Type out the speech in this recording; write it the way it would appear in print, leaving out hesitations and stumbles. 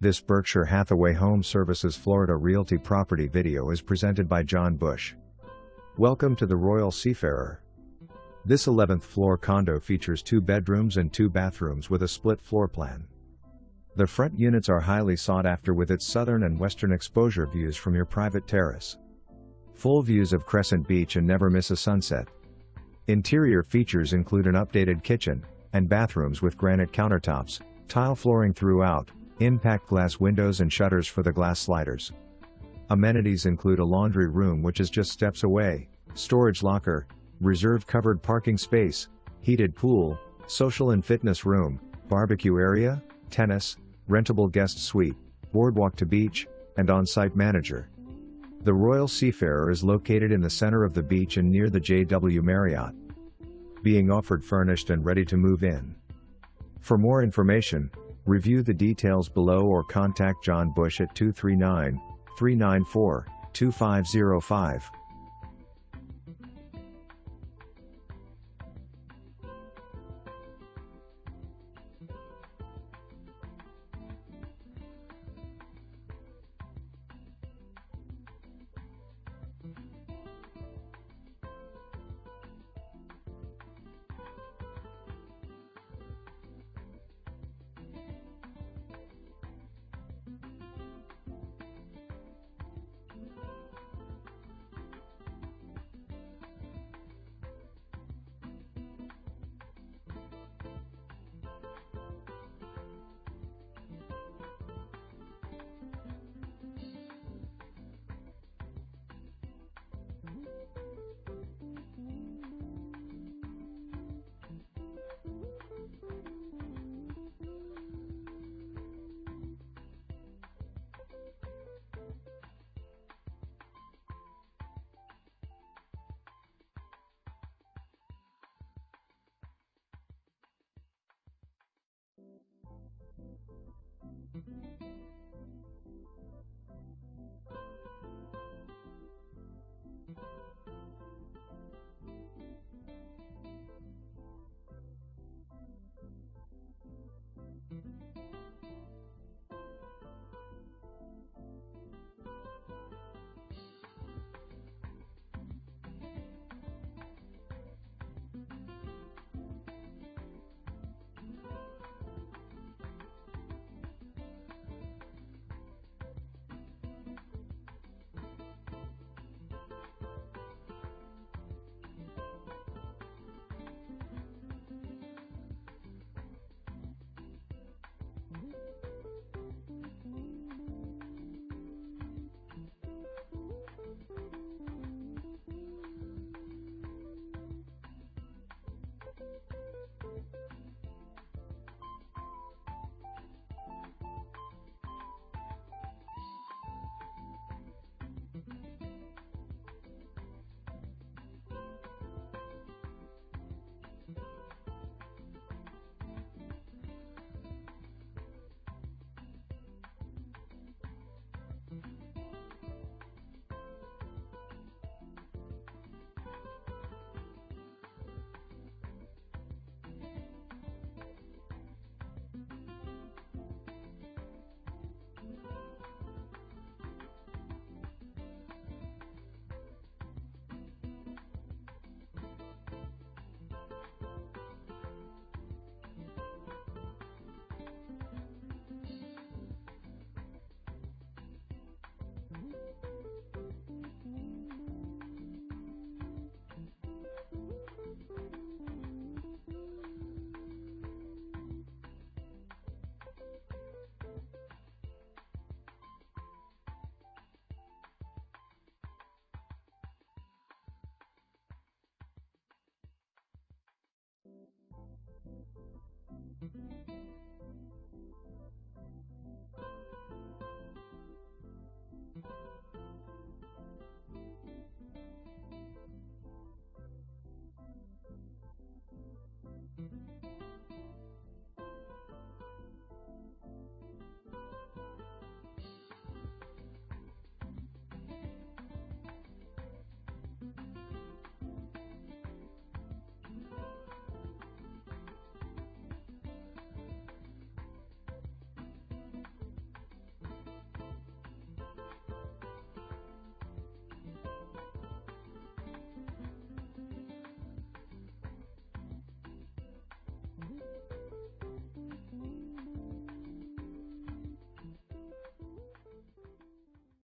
This Berkshire Hathaway HomeServices Florida Realty property video is presented by John Bush. Welcome to the Royal Seafarer. This 11th floor condo features 2 bedrooms and 2 bathrooms with a split floor plan. The front units are highly sought after with its southern and western exposure views from your private terrace. Full views of Crescent Beach and never miss a sunset. Interior features include an updated kitchen and bathrooms with granite countertops, tile flooring throughout, impact glass windows and shutters for the glass sliders. Amenities include a laundry room which is just steps away, storage locker, reserved covered parking space, heated pool, social and fitness room, barbecue area, tennis, rentable guest suite, boardwalk to beach, and on-site manager. The Royal Seafarer is located in the center of the beach and near the JW Marriott. Being offered furnished and ready to move in. For more information, review the details below or contact John Bush at 239-394-2505.